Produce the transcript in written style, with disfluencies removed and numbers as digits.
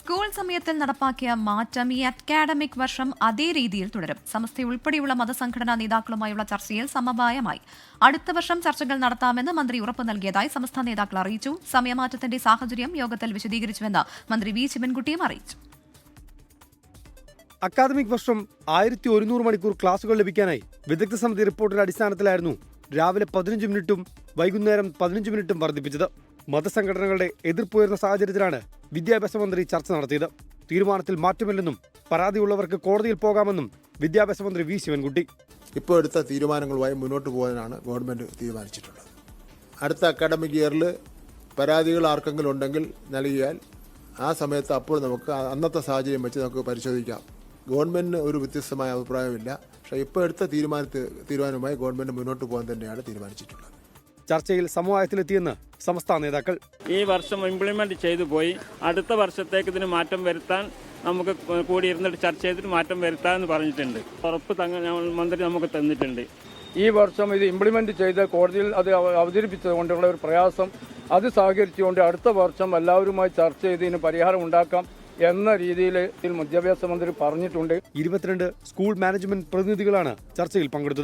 School സമയത്തിൽ നടപ്പാക്കിയ മാറ്റം ഈ അക്കാഡമിക് വർഷം അതേ രീതിയിൽ തുടരും. സമസ്തയുൾപ്പെടെയുള്ള മതസംഘടനാ നേതാക്കളുമായുള്ള ചർച്ചയിൽ സമവായമായി. അടുത്ത വർഷം ചർച്ചകൾ നടത്താമെന്ന് മന്ത്രി ഉറപ്പു നൽകിയതായി സമസ്ത നേതാക്കൾ അറിയിച്ചു. സമയമാറ്റത്തിന്റെ സാഹചര്യം യോഗത്തിൽ വിശദീകരിച്ചുവെന്ന് മന്ത്രി വി ശിവൻകുട്ടിയും അറിയിച്ചു. അക്കാദമിക് വർഷം 1100 മണിക്കൂർ ക്ലാസുകൾ ലഭിക്കാനായി വിദഗ്ധ സമിതി റിപ്പോർട്ടിന്റെ അടിസ്ഥാനത്തിലായിരുന്നു രാവിലെ 15 മിനിറ്റും വൈകുന്നേരം 15 മിനിറ്റും വർദ്ധിപ്പിച്ചത്. മതസംഘടനകളുടെ എതിർപ്പുയർന്ന സാഹചര്യത്തിലാണ് വിദ്യാഭ്യാസ മന്ത്രി ചർച്ച നടത്തിയത്. തീരുമാനത്തിൽ മാറ്റമില്ലെന്നും പരാതിയുള്ളവർക്ക് കോടതിയിൽ പോകാമെന്നും വിദ്യാഭ്യാസ മന്ത്രി വി ശിവൻകുട്ടി. ഇപ്പോൾ എടുത്ത തീരുമാനങ്ങളുമായി മുന്നോട്ട് പോകാനാണ് ഗവൺമെന്റ് തീരുമാനിച്ചിട്ടുള്ളത്. അടുത്ത അക്കാഡമിക് ഇയറിൽ പരാതികൾ ആർക്കെങ്കിലും ഉണ്ടെങ്കിൽ നൽകിയാൽ ആ സമയത്ത് അപ്പോൾ നമുക്ക് അന്നത്തെ സാഹചര്യം വെച്ച് നമുക്ക് പരിശോധിക്കാം. ഗവൺമെന്റിന് ഒരു വ്യത്യസ്തമായ അഭിപ്രായമില്ല. പക്ഷേ ഇപ്പോൾ എടുത്ത തീരുമാനവുമായി ഗവൺമെന്റ് മുന്നോട്ട് പോകാൻ തന്നെയാണ് തീരുമാനിച്ചിട്ടുള്ളത്. ചർച്ചയിൽ സമവായത്തിലെത്തിയെന്ന് സമസ്ത നേതാക്കൾ. ഈ വർഷം ഇംപ്ലിമെന്റ് ചെയ്തു പോയി. അടുത്ത വർഷത്തേക്ക് ഇതിന് മാറ്റം വരുത്താൻ നമുക്ക് കൂടിയിരുന്നിട്ട് ചർച്ച ചെയ്തിട്ട് മാറ്റം വരുത്താമെന്ന് പറഞ്ഞിട്ടുണ്ട്. ഉറപ്പ് മന്ത്രി നമുക്ക് തന്നിട്ടുണ്ട്. ഈ വർഷം ഇത് ഇംപ്ലിമെന്റ് ചെയ്ത് കോടതിയിൽ അത് അവതരിപ്പിച്ചത് കൊണ്ടുള്ള ഒരു പ്രയാസം അത് സഹകരിച്ചുകൊണ്ട് അടുത്ത വർഷം എല്ലാവരുമായി ചർച്ച ചെയ്ത് ഇതിന് പരിഹാരം ഉണ്ടാക്കാം എന്ന രീതിയിൽ വിദ്യാഭ്യാസ മന്ത്രി പറഞ്ഞിട്ടുണ്ട്. 22 സ്കൂൾ മാനേജ്മെന്റ് പ്രതിനിധികളാണ് ചർച്ചയിൽ പങ്കെടുത്തത്.